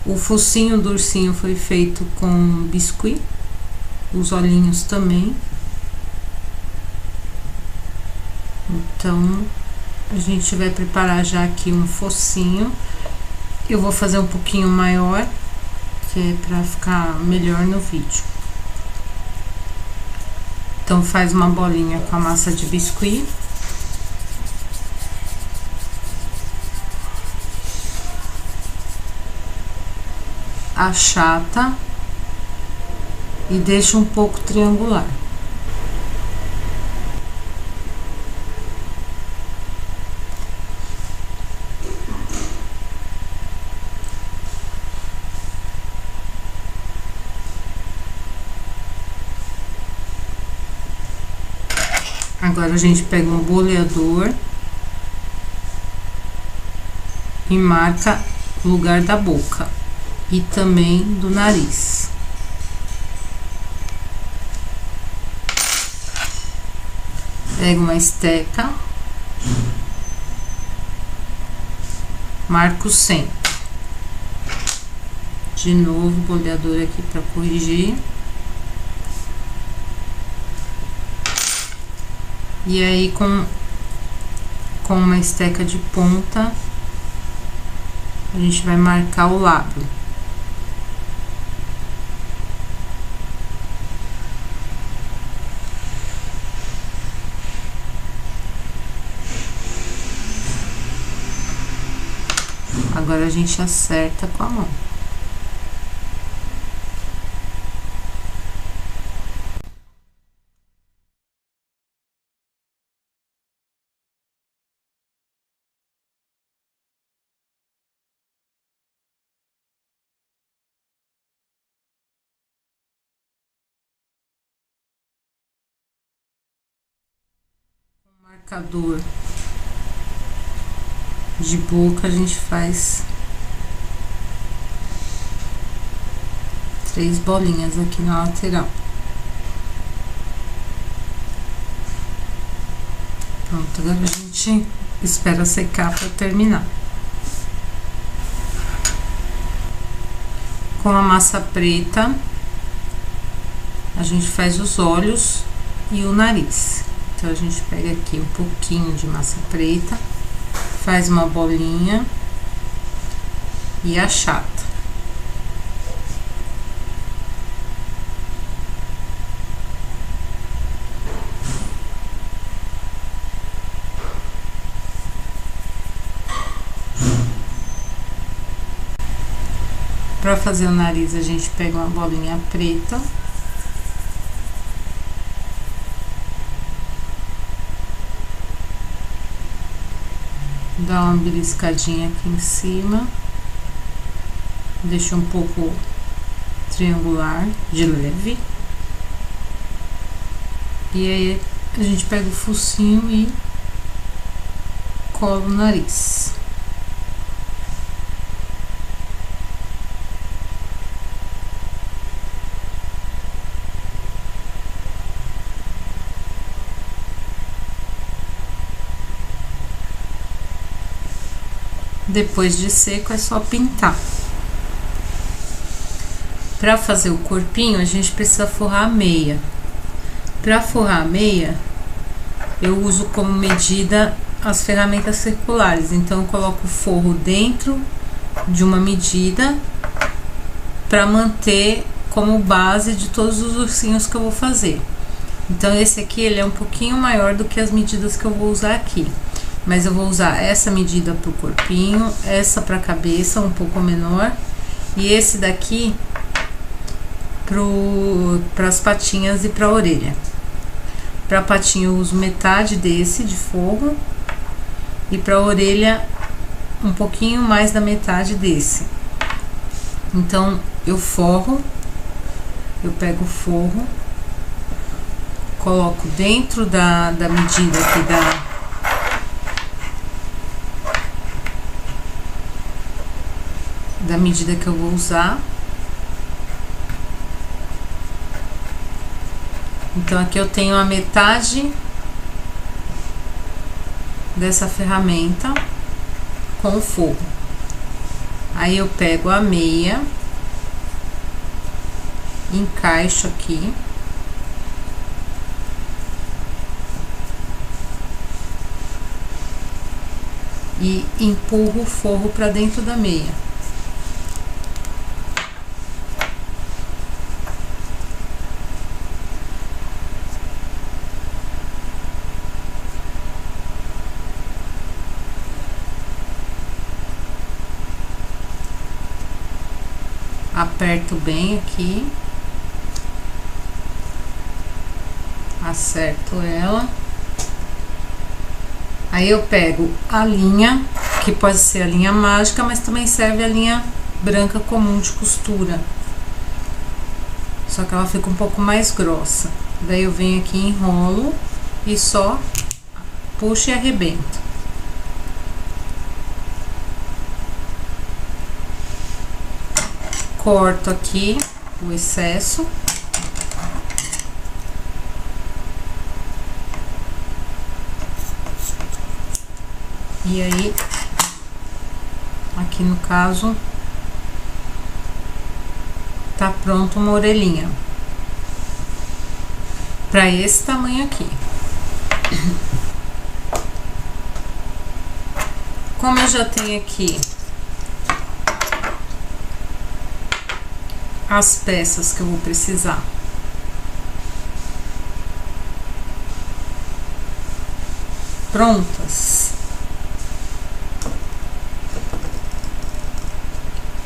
O focinho do ursinho foi feito com biscuit, os olhinhos também. Então, a gente vai preparar já aqui um focinho. Eu vou fazer um pouquinho maior, que é pra ficar melhor no vídeo. Então, faz uma bolinha com a massa de biscuit. Achata e deixa um pouco triangular. Agora a gente pega um boleador e marca o lugar da boca e também do nariz. Pega uma esteca, marca o centro. De novo, boleador aqui para corrigir. E aí, com uma esteca de ponta, a gente vai marcar o lábio. Agora a gente acerta com a mão. Marcador de boca, a gente faz 3 bolinhas aqui na lateral. Pronto, agora a gente espera secar para terminar. Com a massa preta, a gente faz os olhos e o nariz. Então, a gente pega aqui um pouquinho de massa preta, faz uma bolinha e achata. Para fazer o nariz, a gente pega uma bolinha preta. Dá uma beliscadinha aqui em cima, deixa um pouco triangular, de leve. E aí a gente pega o focinho e cola o nariz. Depois de seco, é só pintar. Para fazer o corpinho, a gente precisa forrar a meia. Para forrar a meia, eu uso como medida as ferramentas circulares. Então, eu coloco o forro dentro de uma medida para manter como base de todos os ursinhos que eu vou fazer. Então, esse aqui, ele é um pouquinho maior do que as medidas que eu vou usar aqui. Mas eu vou usar essa medida pro corpinho, essa pra cabeça, um pouco menor, e esse daqui pras patinhas e pra orelha. Pra patinha eu uso metade desse de forro, e pra orelha um pouquinho mais da metade desse. Então, eu forro, eu pego o forro, coloco dentro da medida aqui da medida que eu vou usar. Então, aqui eu tenho a metade dessa ferramenta com o forro. Aí eu pego a meia, encaixo aqui. E empurro o forro para dentro da meia. Aperto bem aqui. Acerto ela. Aí eu pego a linha, que pode ser a linha mágica, mas também serve a linha branca comum de costura. Só que ela fica um pouco mais grossa. Daí eu venho aqui, enrolo e só puxo e arrebento. Corto aqui o excesso. E aí, aqui no caso, tá pronto uma orelhinha. Pra esse tamanho aqui. Como eu já tenho aqui as peças que eu vou precisar, prontas,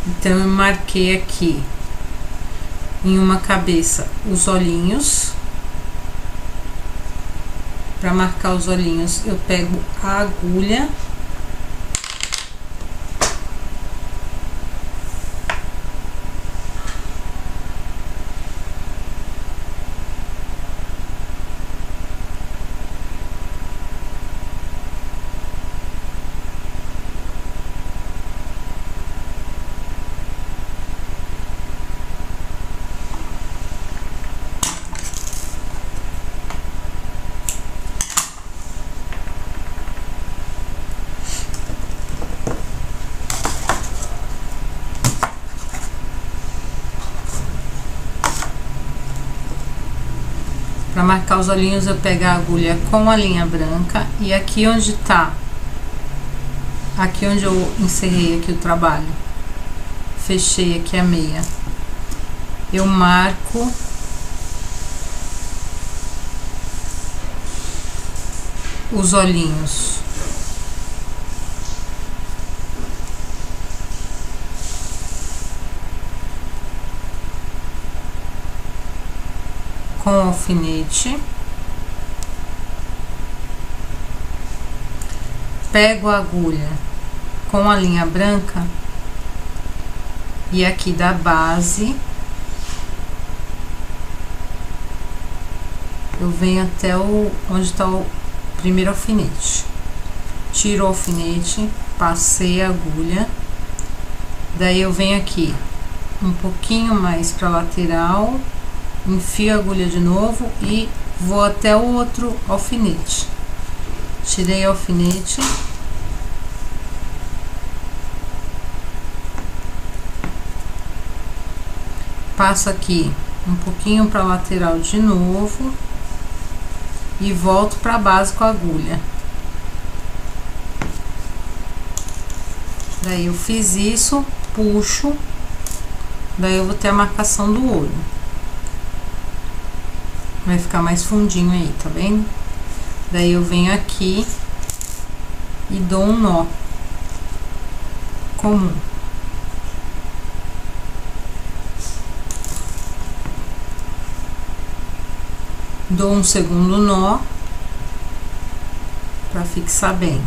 então eu marquei aqui em uma cabeça os olhinhos. Para marcar os olhinhos, eu pego a agulha para marcar os olhinhos. Eu pego a agulha com a linha branca e aqui onde tá, aqui onde eu encerrei aqui o trabalho, fechei aqui a meia, eu marco os olhinhos. Com alfinete, pego a agulha com a linha branca e aqui da base eu venho até onde está o primeiro alfinete, tiro o alfinete, passei a agulha, daí eu venho aqui um pouquinho mais para lateral, enfio a agulha de novo e vou até o outro alfinete. Tirei o alfinete, passo aqui um pouquinho para lateral de novo e volto para a base com a agulha. Daí eu fiz isso, puxo, daí eu vou ter a marcação do olho. Vai ficar mais fundinho aí, tá vendo? Daí eu venho aqui e dou um nó comum. Dou um segundo nó para fixar bem.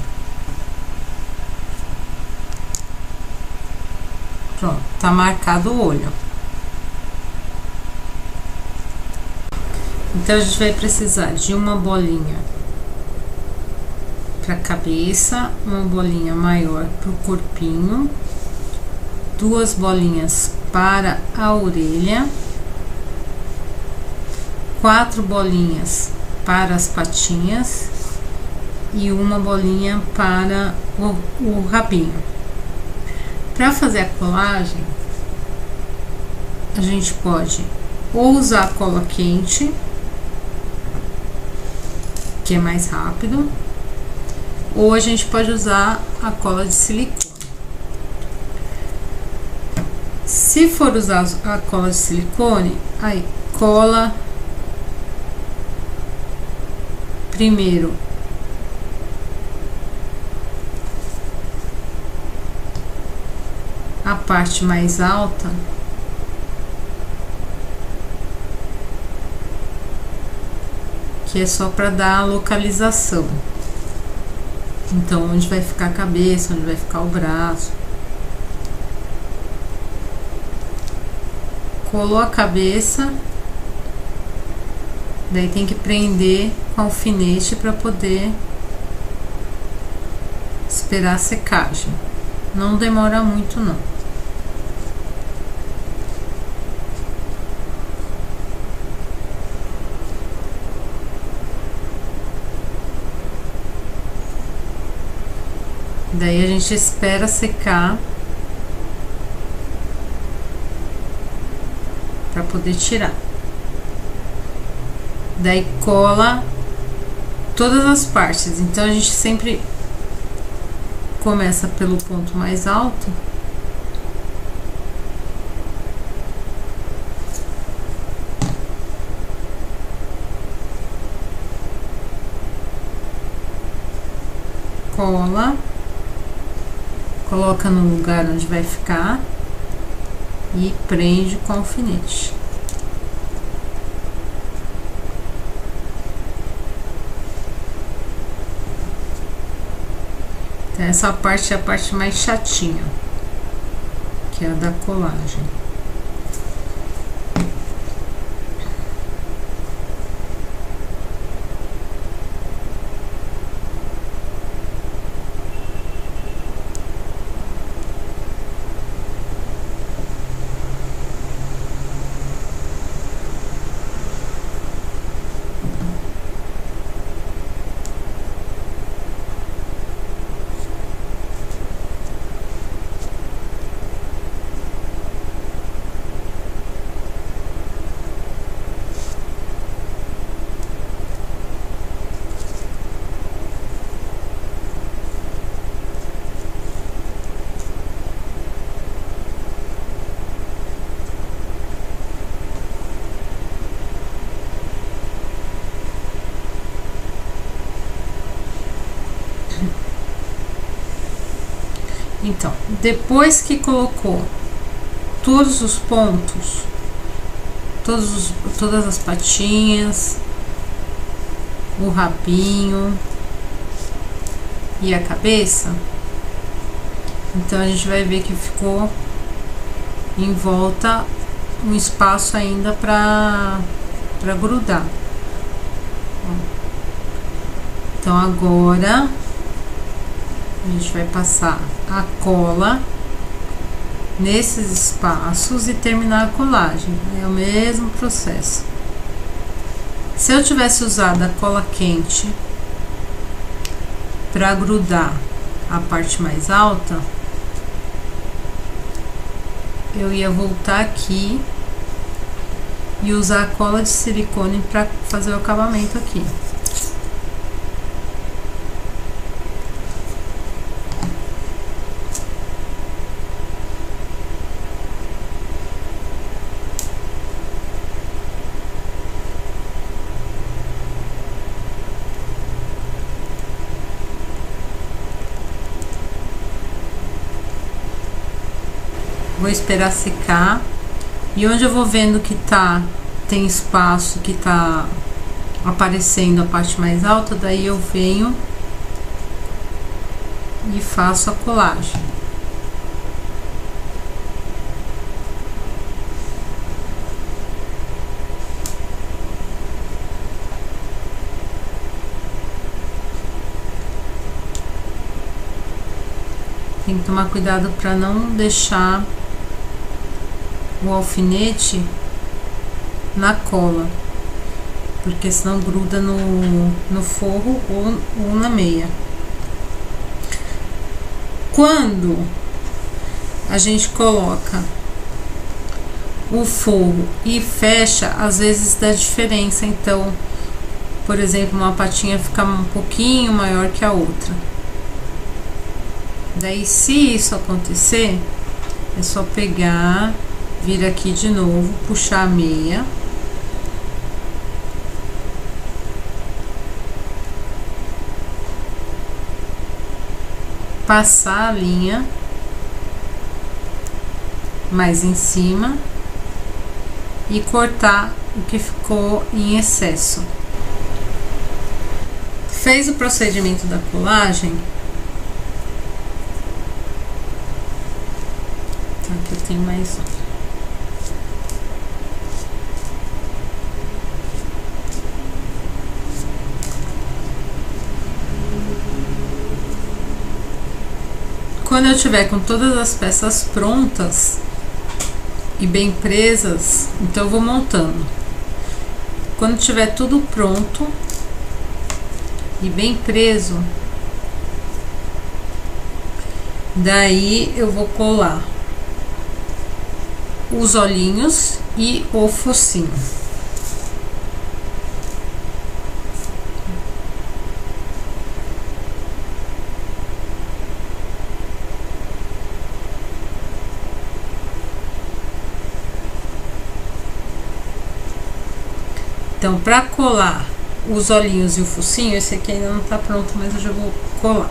Pronto, tá marcado o olho. Então a gente vai precisar de uma bolinha para cabeça, uma bolinha maior para o corpinho, duas bolinhas para a orelha, 4 bolinhas para as patinhas e uma bolinha para o rabinho. Para fazer a colagem, a gente pode ou usar a cola quente, que é mais rápido, ou a gente pode usar a cola de silicone. Se for usar a cola de silicone, aí cola primeiro a parte mais alta, que é só para dar a localização. Então, onde vai ficar a cabeça, onde vai ficar o braço. Colou a cabeça, daí tem que prender com alfinete para poder esperar a secagem. Não demora muito, não. Daí a gente espera secar para poder tirar. Daí cola todas as partes. Então a gente sempre começa pelo ponto mais alto. Cola. Coloca no lugar onde vai ficar e prende com alfinete. Então, essa parte é a parte mais chatinha, que é a da colagem. Então, depois que colocou todos os pontos, todas as patinhas, o rabinho e a cabeça, então a gente vai ver que ficou em volta um espaço ainda para grudar. Então agora a gente vai passar a cola nesses espaços e terminar a colagem. É o mesmo processo. Se eu tivesse usado a cola quente para grudar a parte mais alta, eu ia voltar aqui e usar a cola de silicone para fazer o acabamento aqui. Vou esperar secar, e onde eu vou vendo que tem espaço, que tá aparecendo a parte mais alta, daí eu venho e faço a colagem. Tem que tomar cuidado para não deixar o alfinete na cola, porque senão gruda no forro ou na meia. Quando a gente coloca o forro e fecha, às vezes dá diferença. Então, por exemplo, uma patinha fica um pouquinho maior que a outra. Daí, se isso acontecer, é só pegar, vir aqui de novo, puxar a meia. Passar a linha mais em cima e cortar o que ficou em excesso. Fez o procedimento da colagem. Aqui eu tenho mais um. Quando eu tiver com todas as peças prontas e bem presas, então eu vou montando. Quando tiver tudo pronto e bem preso, daí eu vou colar os olhinhos e o focinho. Então, para colar os olhinhos e o focinho, esse aqui ainda não tá pronto, mas eu já vou colar.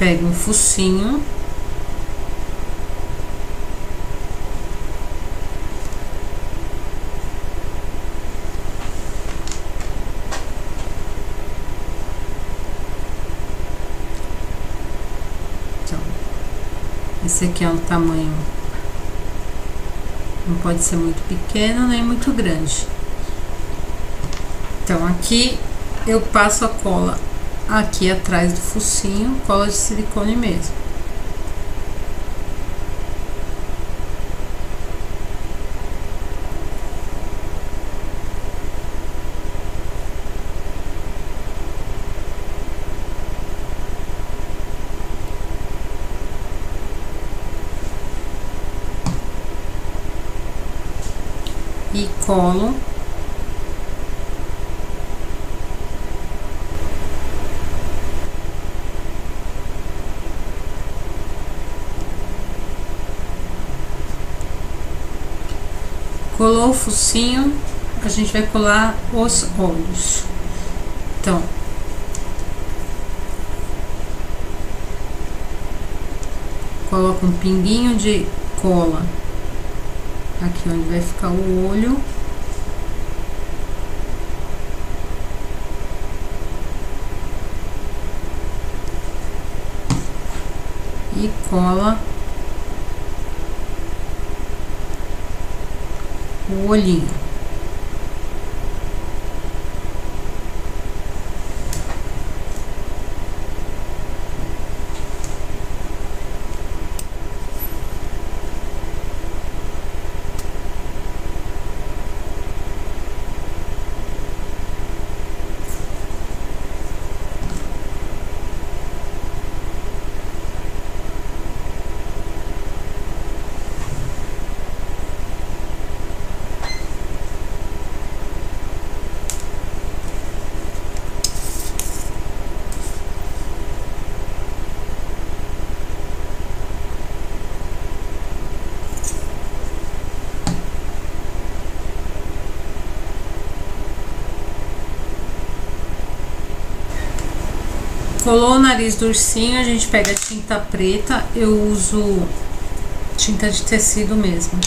Pego um focinho. Esse aqui é um tamanho, não pode ser muito pequeno nem muito grande. Então aqui eu passo a cola aqui atrás do focinho, cola de silicone mesmo. E colo colou o focinho, a gente vai colar os olhos. Então, coloca um pinguinho de cola aqui onde vai ficar o olho. E cola o olhinho. Colou o nariz do ursinho, a gente pega tinta preta, eu uso tinta de tecido mesmo.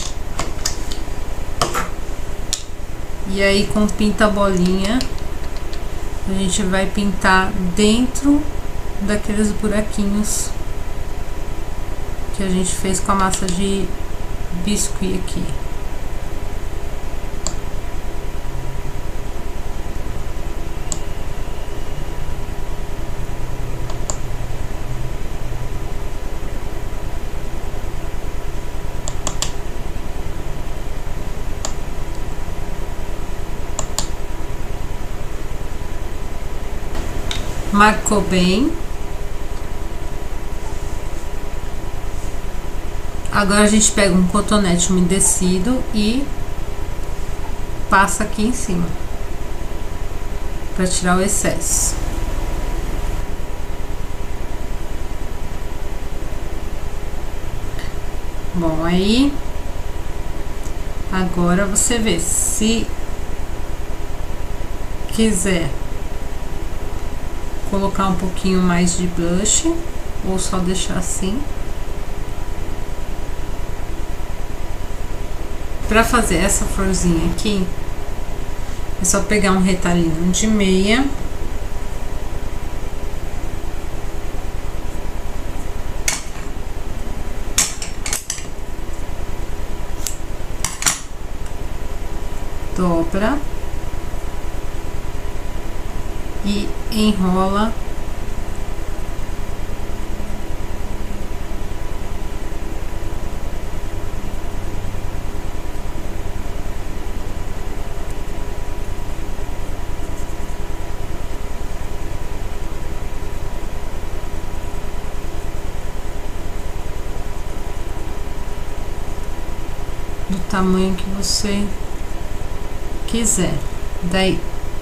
E aí com pinta bolinha, a gente vai pintar dentro daqueles buraquinhos que a gente fez com a massa de biscuit aqui. Marcou bem. Agora a gente pega um cotonete umedecido e passa aqui em cima para tirar o excesso. Bom, aí agora você vê, se quiser colocar um pouquinho mais de blush ou só deixar assim. Para fazer essa florzinha aqui, é só pegar um retalhinho de meia. Dobra. E enrola do tamanho que você quiser. Daí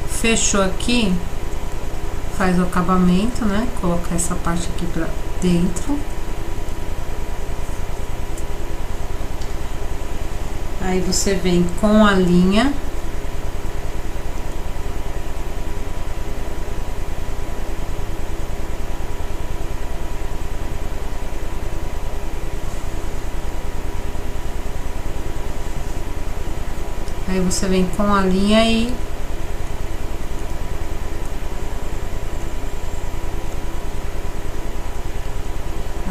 fechou aqui, faz o acabamento, né? Colocar essa parte aqui pra dentro. Aí você vem com a linha. Aí você vem com a linha e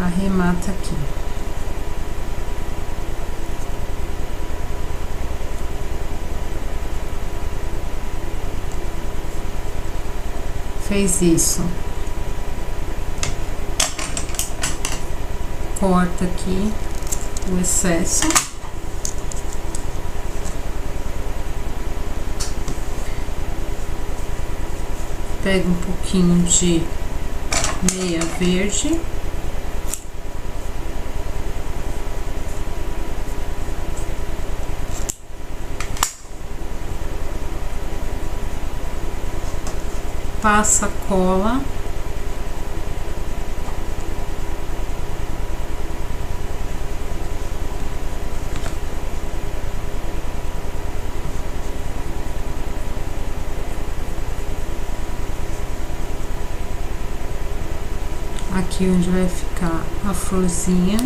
arremata aqui. Fez isso. Corta aqui o excesso. Pega um pouquinho de meia verde. Passa cola. Aqui onde vai ficar a florzinha.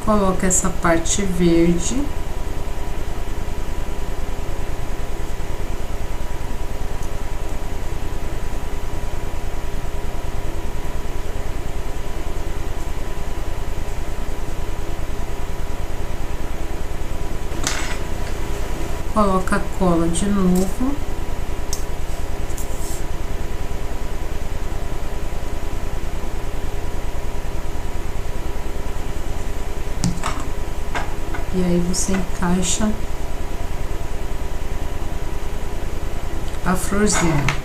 Coloca essa parte verde. Coloca a cola de novo. E aí você encaixa a florzinha.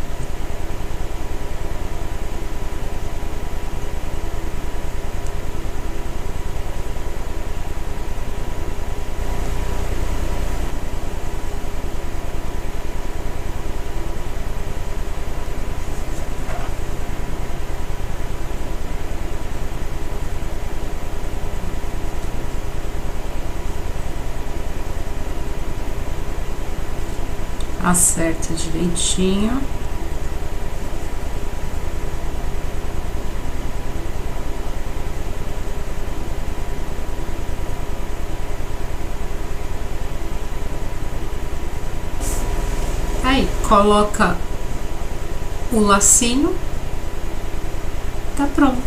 Acerta direitinho. Aí coloca o lacinho. Tá pronto.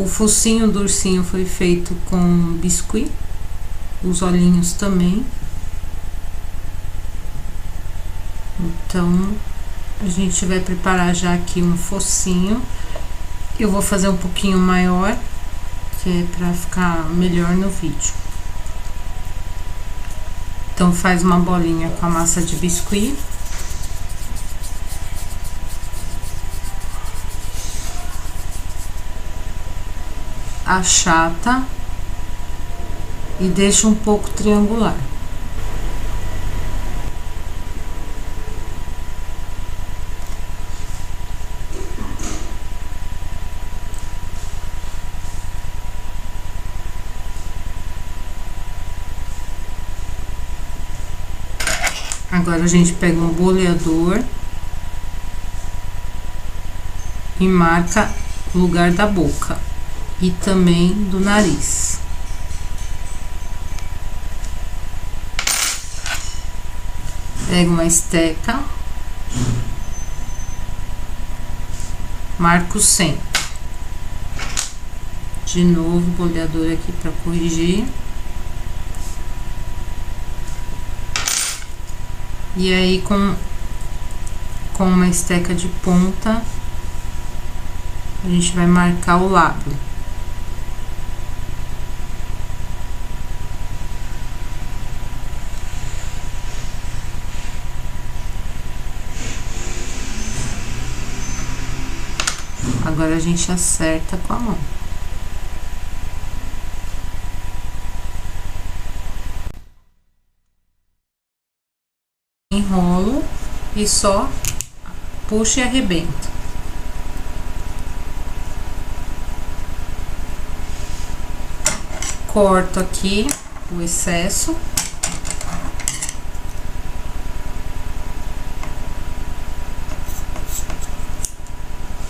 O focinho do ursinho foi feito com biscuit, os olhinhos também. Então, a gente vai preparar já aqui um focinho. Eu vou fazer um pouquinho maior, que é pra ficar melhor no vídeo. Então, faz uma bolinha com a massa de biscuit. Achata e deixa um pouco triangular. Agora a gente pega um boleador e marca o lugar da boca e também do nariz. Pega uma esteca, marca o centro. De novo, boleador aqui para corrigir. E aí, com uma esteca de ponta, a gente vai marcar o lábio. Agora a gente acerta com a mão. Enrolo e só puxo e arrebento. Corto aqui o excesso.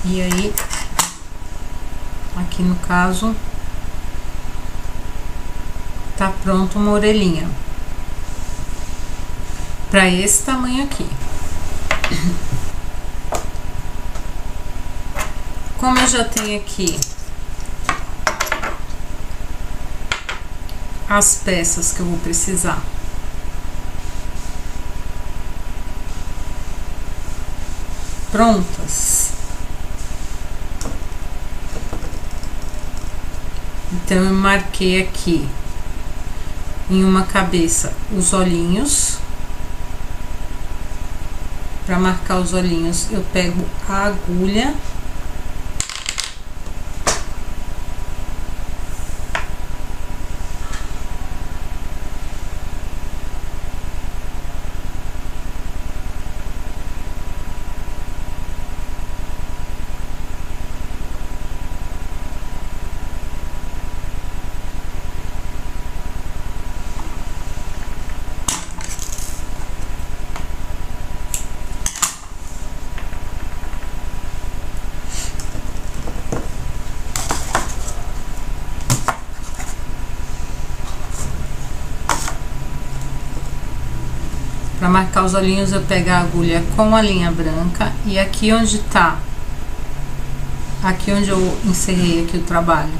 E aí, aqui no caso, tá pronto uma orelhinha. Pra esse tamanho aqui. Como eu já tenho aqui as peças que eu vou precisar, prontas, então eu marquei aqui em uma cabeça os olhinhos. Para marcar os olhinhos, eu pego a agulha para marcar os olhinhos. Eu pego a agulha com a linha branca e aqui onde tá, aqui onde eu encerrei aqui o trabalho,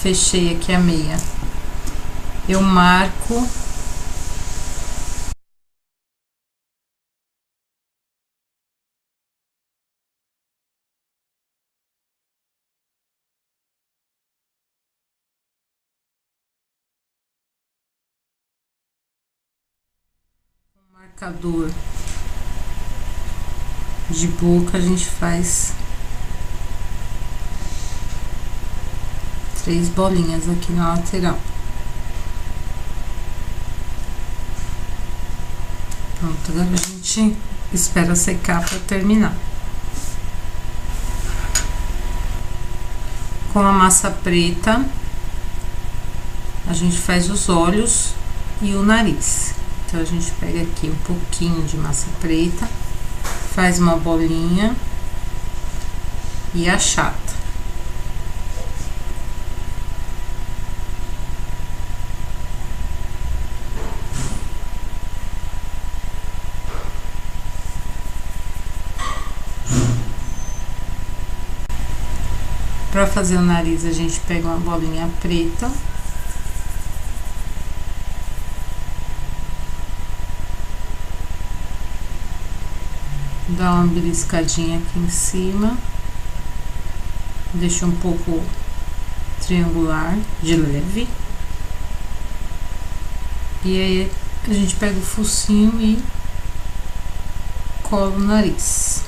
fechei aqui a meia, eu marco marcador de boca. A gente faz 3 bolinhas aqui na lateral. Pronto, agora a gente espera secar para terminar. Com a massa preta, a gente faz os olhos e o nariz. Então, a gente pega aqui um pouquinho de massa preta, faz uma bolinha e achata. Para fazer o nariz, a gente pega uma bolinha preta. Dá uma beliscadinha aqui em cima. Deixa um pouco triangular, de leve. E aí a gente pega o focinho e cola o nariz.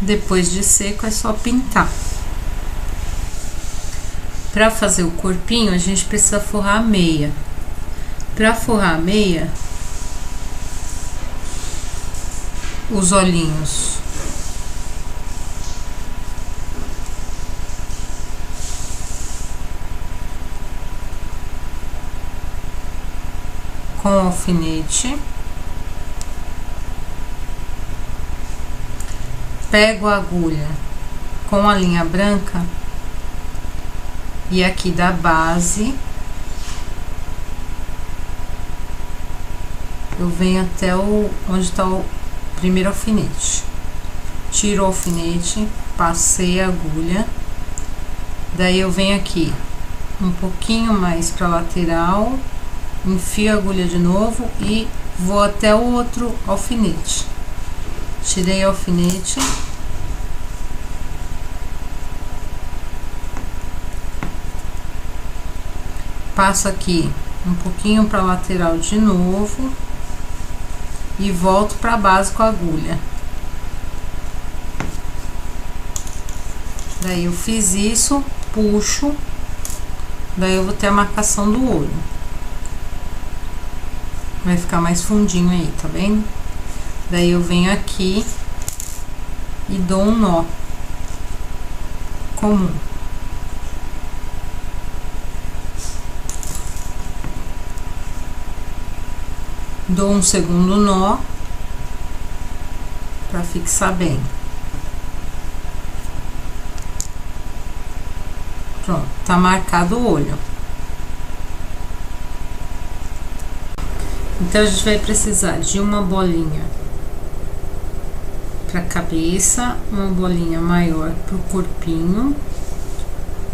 Depois de seco, é só pintar. Para fazer o corpinho, a gente precisa forrar a meia. Para forrar a meia, os olhinhos com alfinete. Pego a agulha com a linha branca e aqui da base eu venho até onde está o primeiro alfinete. Tiro o alfinete, passei a agulha, daí eu venho aqui um pouquinho mais para lateral, enfio a agulha de novo e vou até o outro alfinete. Tirei o alfinete, passo aqui um pouquinho para lateral de novo e volto para a base com a agulha. Daí eu fiz isso, puxo, daí eu vou ter a marcação do olho. Vai ficar mais fundinho aí, tá vendo? Daí eu venho aqui e dou um nó comum. Dou um segundo nó para fixar bem. Pronto, tá marcado o olho. Então a gente vai precisar de uma bolinha para cabeça, uma bolinha maior para o corpinho,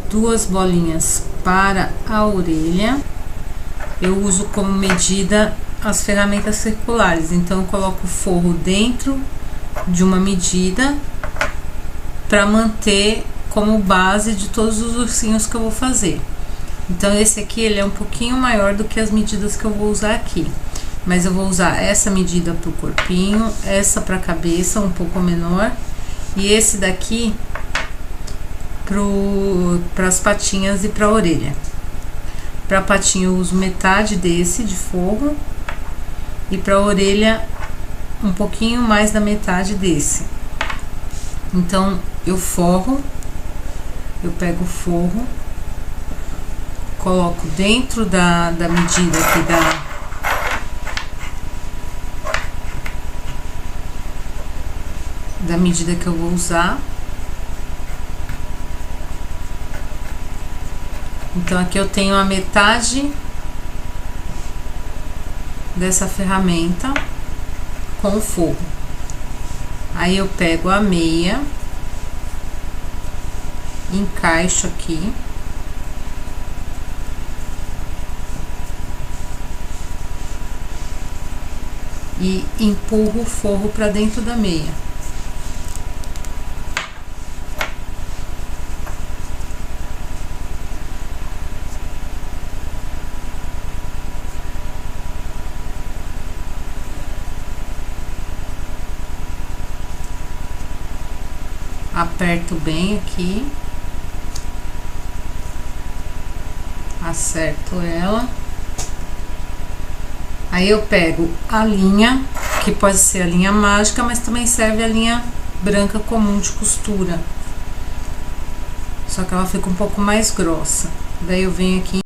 duas bolinhas para a orelha. Eu uso como medida as ferramentas circulares, então eu coloco o forro dentro de uma medida para manter como base de todos os ursinhos que eu vou fazer. Então esse aqui ele é um pouquinho maior do que as medidas que eu vou usar aqui, mas eu vou usar essa medida para o corpinho, essa para a cabeça um pouco menor e esse daqui para as patinhas e para a orelha. Para a patinha eu uso metade desse de forro e para a orelha um pouquinho mais da metade desse. Então eu forro, eu pego o forro, coloco dentro da medida aqui da medida que eu vou usar. Então aqui eu tenho a metade dessa ferramenta com o forro. Aí eu pego a meia, encaixo aqui. E empurro o forro para dentro da meia. Aperto bem aqui, acerto ela. Aí eu pego a linha, que pode ser a linha mágica, mas também serve a linha branca comum de costura. Só que ela fica um pouco mais grossa. Daí eu venho aqui